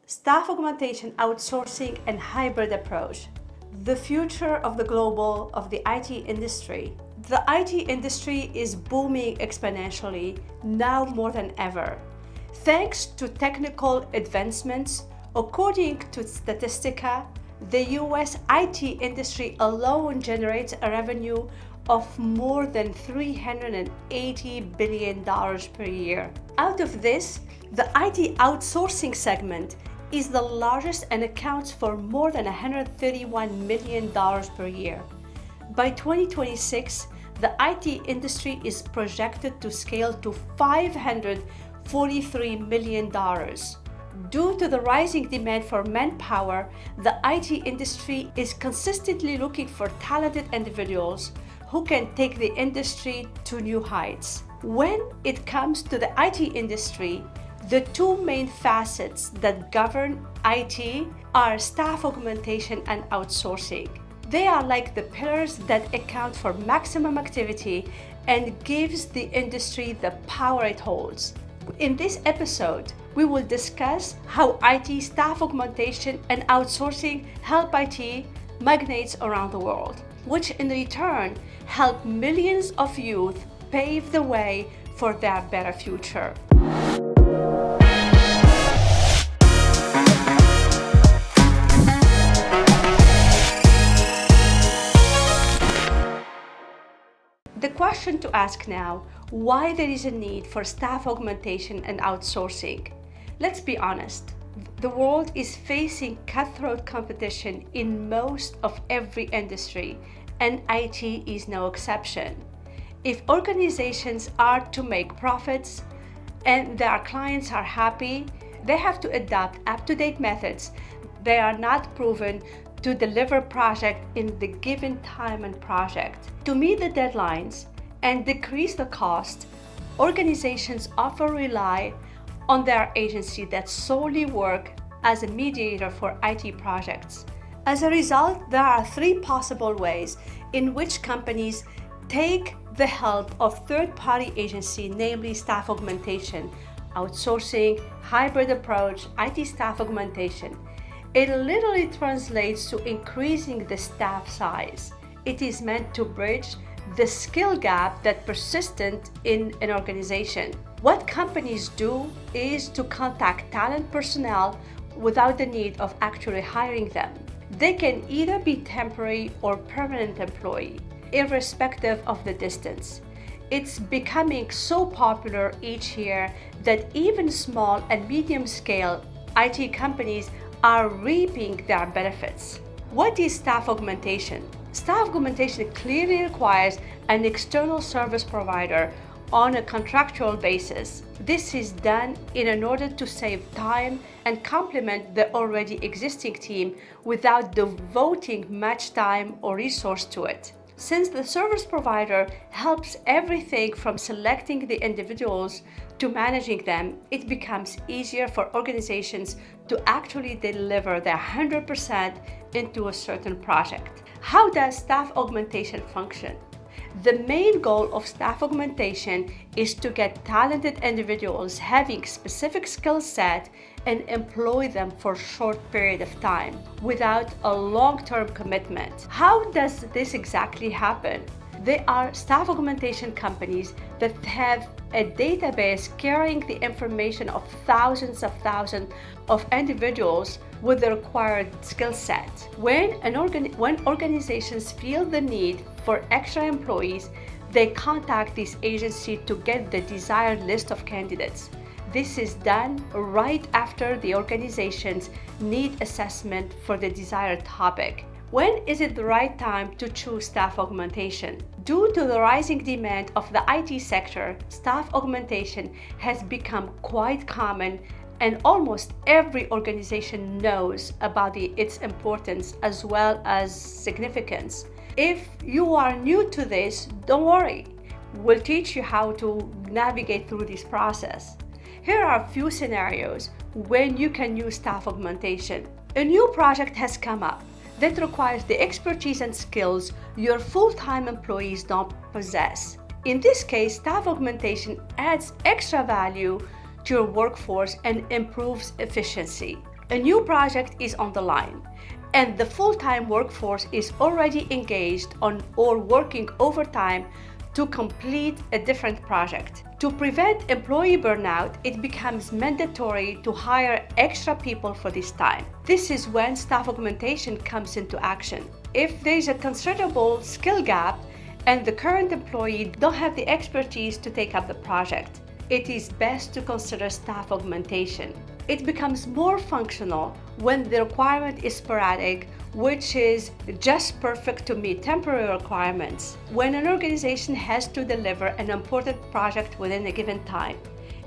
Staff augmentation, outsourcing, and hybrid approach. The future of the IT industry. The IT industry is booming exponentially now more than ever. Thanks to technical advancements, according to Statistica, the US IT industry alone generates a revenue of more than $380 billion per year. Out of this, the IT outsourcing segment is the largest and accounts for more than $131 million per year. By 2026, the IT industry is projected to scale to $543 million. Due to the rising demand for manpower, the IT industry is consistently looking for talented individuals who can take the industry to new heights. When it comes to the IT industry, the two main facets that govern IT are staff augmentation and outsourcing. They are like the pillars that account for maximum activity and gives the industry the power it holds. In this episode, we will discuss how IT staff augmentation and outsourcing help IT magnates around the world, which in return help millions of youth pave the way for their better future. The question to ask now, why there is a need for staff augmentation and outsourcing? Let's be honest, the world is facing cutthroat competition in most of every industry, and IT is no exception. If organizations are to make profits and their clients are happy, they have to adopt up-to-date methods. They are not proven to deliver project in the given time and project. To meet the deadlines and decrease the cost, organizations often rely on their agency that solely work as a mediator for IT projects. As a result, there are three possible ways in which companies take the help of third-party agency, namely staff augmentation, outsourcing, hybrid approach, IT staff augmentation. It literally translates to increasing the staff size. It is meant to bridge the skill gap that persistent in an organization. What companies do is to contact talent personnel without the need of actually hiring them. They can either be temporary or permanent employee, irrespective of the distance. It's becoming so popular each year that even small and medium-scale IT companies are reaping their benefits. What is staff augmentation? Staff augmentation clearly requires an external service provider on a contractual basis. This is done in order to save time and complement the already existing team without devoting much time or resource to it. Since the service provider helps everything from selecting the individuals to managing them, it becomes easier for organizations to actually deliver their 100% into a certain project. How does staff augmentation function? The main goal of staff augmentation is to get talented individuals having specific skill set and employ them for a short period of time without a long-term commitment. How does this exactly happen? They are staff augmentation companies that have a database carrying the information of thousands of individuals with the required skill set. When organizations feel the need for extra employees, they contact this agency to get the desired list of candidates. This is done right after the organization's need assessment for the desired topic. When is it the right time to choose staff augmentation? Due to the rising demand of the IT sector, staff augmentation has become quite common, and almost every organization knows about its importance as well as significance. If you are new to this, don't worry. We'll teach you how to navigate through this process. Here are a few scenarios when you can use staff augmentation. A new project has come up that requires the expertise and skills your full-time employees don't possess. In this case, staff augmentation adds extra value to your workforce and improves efficiency. A new project is on the line, and the full-time workforce is already engaged on or working overtime to complete a different project. To prevent employee burnout, it becomes mandatory to hire extra people for this time. This is when staff augmentation comes into action. If there is a considerable skill gap and the current employee don't have the expertise to take up the project, it is best to consider staff augmentation. It becomes more functional when the requirement is sporadic, which is just perfect to meet temporary requirements. When an organization has to deliver an important project within a given time,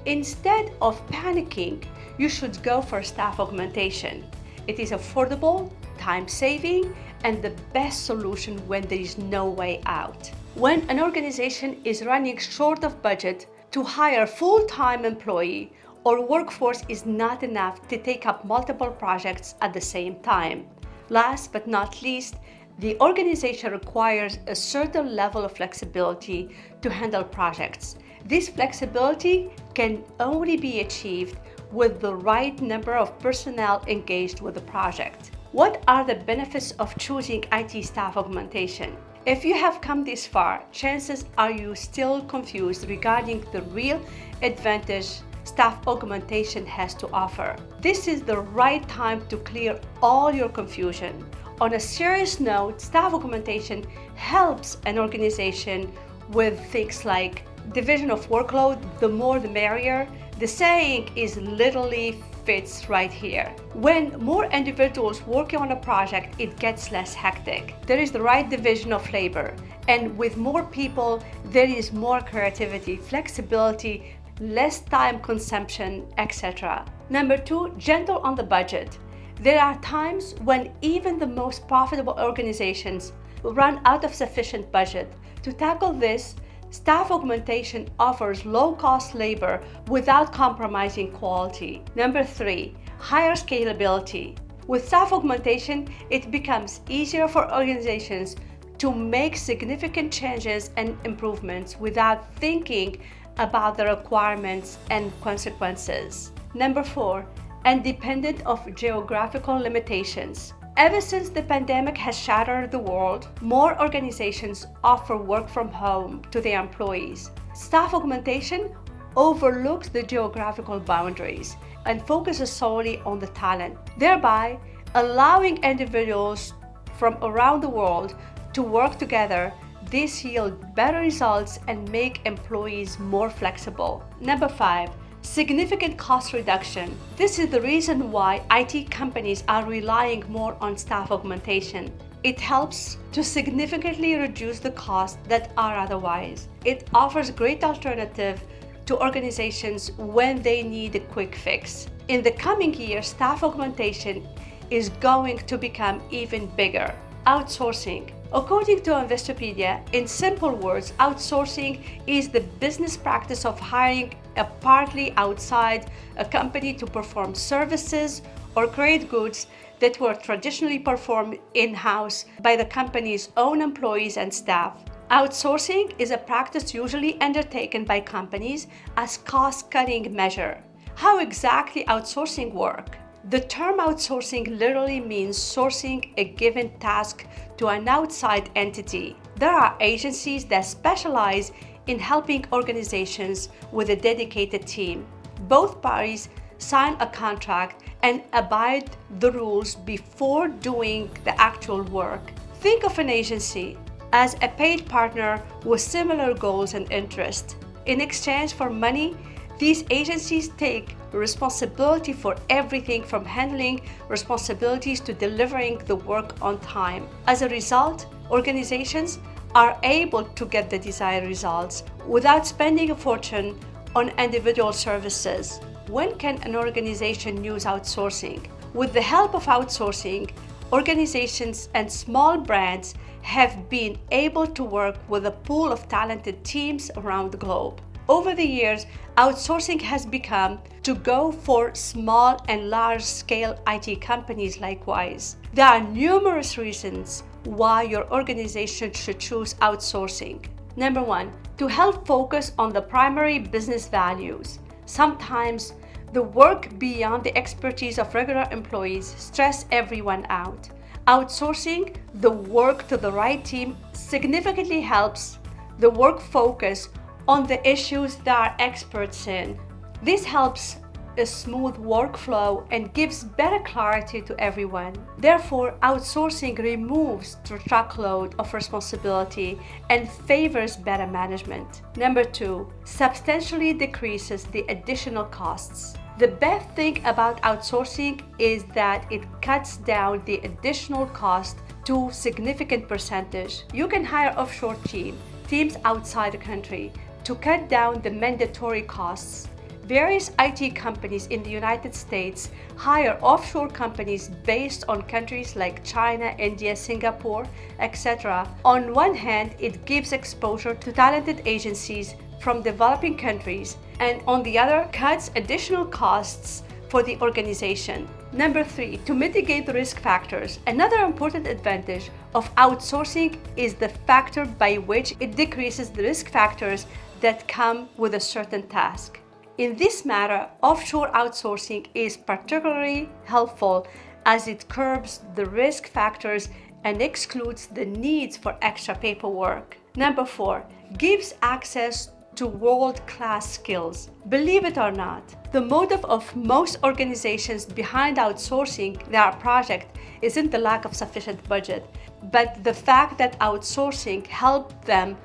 instead of panicking, you should go for staff augmentation. It is affordable, time-saving, and the best solution when there is no way out. When an organization is running short of budget to hire a full-time employee, or workforce is not enough to take up multiple projects at the same time. Last but not least, the organization requires a certain level of flexibility to handle projects. This flexibility can only be achieved with the right number of personnel engaged with the project. What are the benefits of choosing IT staff augmentation? If you have come this far, chances are you still confused regarding the real advantage staff augmentation has to offer. This is the right time to clear all your confusion. On a serious note, staff augmentation helps an organization with things like division of workload, the more the merrier. The saying is literally fits right here. When more individuals working on a project, it gets less hectic. There is the right division of labor, and with more people, there is more creativity, flexibility, less time consumption, etc. Number 2, gentle on the budget. There are times when even the most profitable organizations run out of sufficient budget. To tackle this, staff augmentation offers low-cost labor without compromising quality. Number 3, higher scalability. With staff augmentation, it becomes easier for organizations to make significant changes and improvements without thinking about the requirements and consequences. Number 4, independent of geographical limitations. Ever since the pandemic has shattered the world, more organizations offer work from home to their employees. Staff augmentation overlooks the geographical boundaries and focuses solely on the talent, thereby allowing individuals from around the world to work together. This yields better results and make employees more flexible. Number 5, significant cost reduction. This is the reason why IT companies are relying more on staff augmentation. It helps to significantly reduce the costs that are otherwise. It offers great alternative to organizations when they need a quick fix. In the coming years, staff augmentation is going to become even bigger. Outsourcing. According to Investopedia, in simple words, outsourcing is the business practice of hiring a party outside a company to perform services or create goods that were traditionally performed in-house by the company's own employees and staff. Outsourcing is a practice usually undertaken by companies as cost-cutting measure. How exactly outsourcing works? The term outsourcing literally means sourcing a given task to an outside entity. There are agencies that specialize in helping organizations with a dedicated team. Both parties sign a contract and abide the rules before doing the actual work. Think of an agency as a paid partner with similar goals and interests. In exchange for money, these agencies take responsibility for everything from handling responsibilities to delivering the work on time. As a result, organizations are able to get the desired results without spending a fortune on individual services. When can an organization use outsourcing? With the help of outsourcing, organizations and small brands have been able to work with a pool of talented teams around the globe. Over the years, outsourcing has become to go for small and large-scale IT companies likewise. There are numerous reasons why your organization should choose outsourcing. Number 1, to help focus on the primary business values. Sometimes The work beyond the expertise of regular employees stress everyone out. Outsourcing the work to the right team significantly helps the work focus on the issues they are experts in. This helps a smooth workflow and gives better clarity to everyone. Therefore, outsourcing removes the truckload of responsibility and favors better management. Number 2, substantially decreases the additional costs. The best thing about outsourcing is that it cuts down the additional cost to a significant percentage. You can hire offshore teams outside the country to cut down the mandatory costs. Various IT companies in the United States hire offshore companies based on countries like China, India, Singapore, etc. On one hand, it gives exposure to talented agencies from developing countries, and on the other, cuts additional costs for the organization. Number 3, to mitigate the risk factors. Another important advantage of outsourcing is the factor by which it decreases the risk factors that come with a certain task. In this matter, offshore outsourcing is particularly helpful as it curbs the risk factors and excludes the needs for extra paperwork. Number 4, gives access to world-class skills. Believe it or not, the motive of most organizations behind outsourcing their project isn't the lack of sufficient budget, but the fact that outsourcing helps them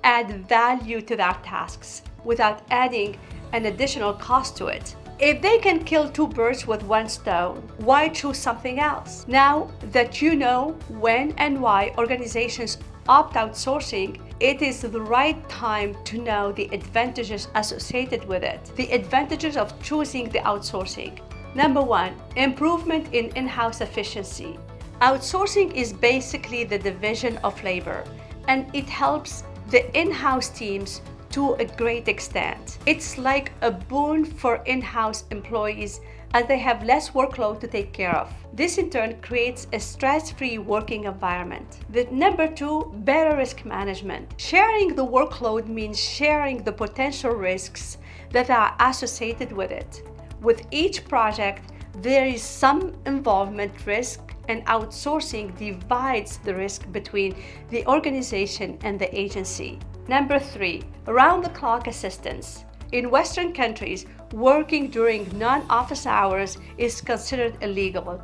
add value to their tasks without adding an additional cost to it. If they can kill 2 birds with 1 stone, why choose something else? Now that you know when and why organizations opt outsourcing, it is the right time to know the advantages associated with it, the advantages of choosing the outsourcing. Number 1, improvement in in-house efficiency. Outsourcing is basically the division of labor, and it helps the in-house teams to a great extent. It's like a boon for in-house employees as they have less workload to take care of. This in turn creates a stress-free working environment. The number 2, better risk management. Sharing the workload means sharing the potential risks that are associated with it. With each project, there is some involvement risk, and outsourcing divides the risk between the organization and the agency. Number 3, around-the-clock assistance. In Western countries, working during non-office hours is considered illegal,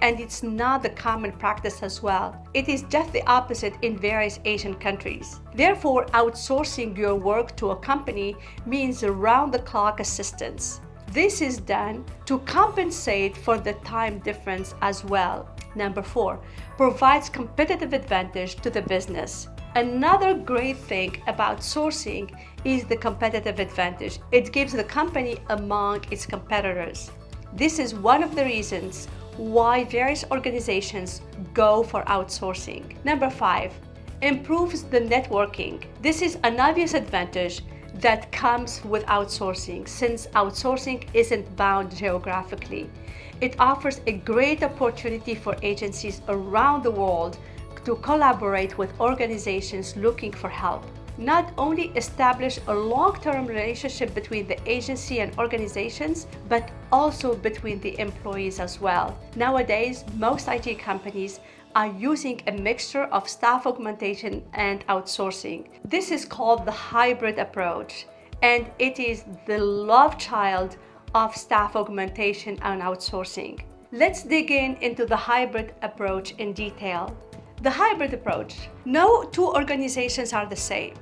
and it's not the common practice as well. It is just the opposite in various Asian countries. Therefore, outsourcing your work to a company means around-the-clock assistance. This is done to compensate for the time difference as well. Number 4, provides competitive advantage to the business. Another great thing about sourcing is the competitive advantage. It gives the company among its competitors. This is one of the reasons why various organizations go for outsourcing. Number 5, improves the networking. This is an obvious advantage that comes with outsourcing, since outsourcing isn't bound geographically. It offers a great opportunity for agencies around the world to collaborate with organizations looking for help. Not only establish a long-term relationship between the agency and organizations, but also between the employees as well. Nowadays, most IT companies are using a mixture of staff augmentation and outsourcing. This is called the hybrid approach, and it is the love child of staff augmentation and outsourcing. Let's dig into the hybrid approach in detail. The hybrid approach. No 2 organizations are the same,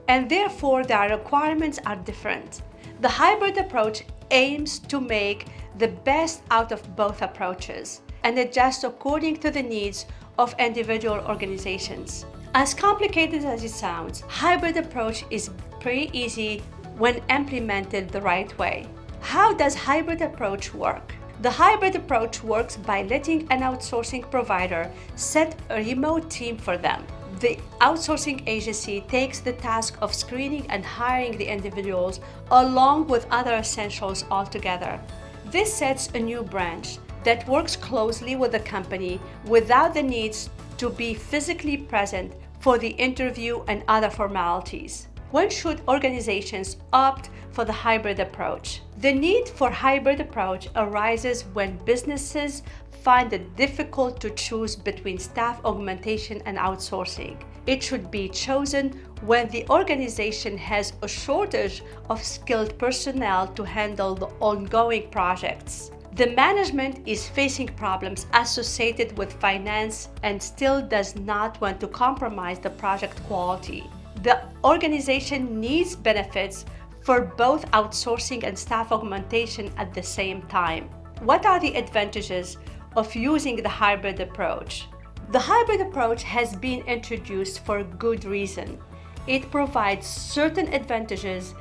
and therefore their requirements are different. The hybrid approach aims to make the best out of both approaches and adjust according to the needs of individual organizations. As complicated as it sounds, hybrid approach is pretty easy when implemented the right way. How does hybrid approach work? The hybrid approach works by letting an outsourcing provider set a remote team for them. The outsourcing agency takes the task of screening and hiring the individuals along with other essentials altogether. This sets a new branch that works closely with the company without the needs to be physically present for the interview and other formalities. When should organizations opt for the hybrid approach? The need for hybrid approach arises when businesses find it difficult to choose between staff augmentation and outsourcing. It should be chosen when the organization has a shortage of skilled personnel to handle the ongoing projects. The management is facing problems associated with finance and still does not want to compromise the project quality. The organization needs benefits for both outsourcing and staff augmentation at the same time. What are the advantages of using the hybrid approach? The hybrid approach has been introduced for a good reason. It provides certain advantages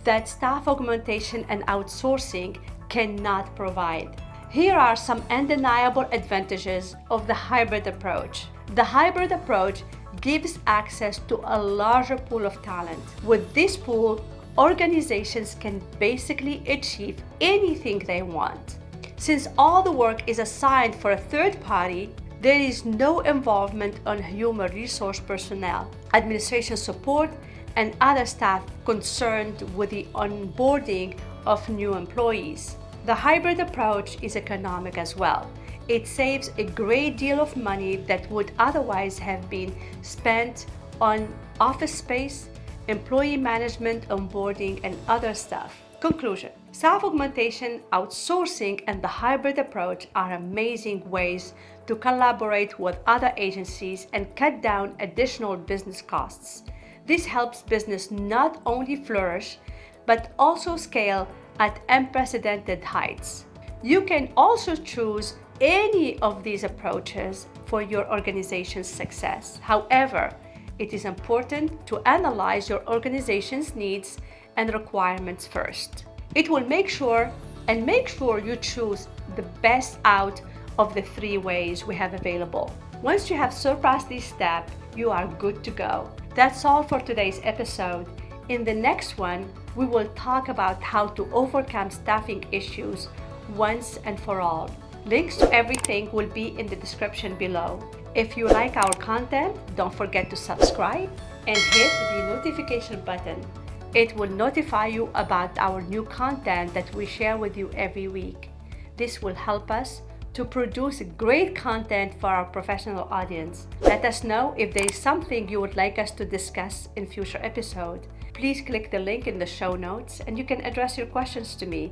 that staff augmentation and outsourcing cannot provide. Here are some undeniable advantages of the hybrid approach. The hybrid approach gives access to a larger pool of talent. With this pool, organizations can basically achieve anything they want. Since all the work is assigned for a third party, there is no involvement on human resource personnel, administration support, and other staff concerned with the onboarding of new employees. The hybrid approach is economic as well. It saves a great deal of money that would otherwise have been spent on office space, employee management, onboarding, and other stuff. Conclusion: staff augmentation, outsourcing, and the hybrid approach are amazing ways to collaborate with other agencies and cut down additional business costs. This helps business not only flourish, but also scale at unprecedented heights. You can also choose any of these approaches for your organization's success. However, it is important to analyze your organization's needs and requirements first. It will make sure you choose the best out of the three ways we have available. Once you have surpassed this step, you are good to go. That's all for today's episode. In the next one, we will talk about how to overcome staffing issues once and for all. Links to everything will be in the description below. If you like our content, don't forget to subscribe and hit the notification button. It will notify you about our new content that we share with you every week. This will help us to produce great content for our professional audience. Let us know if there is something you would like us to discuss in future episodes. Please click the link in the show notes and you can address your questions to me.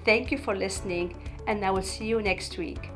Thank you for listening, and I will see you next week.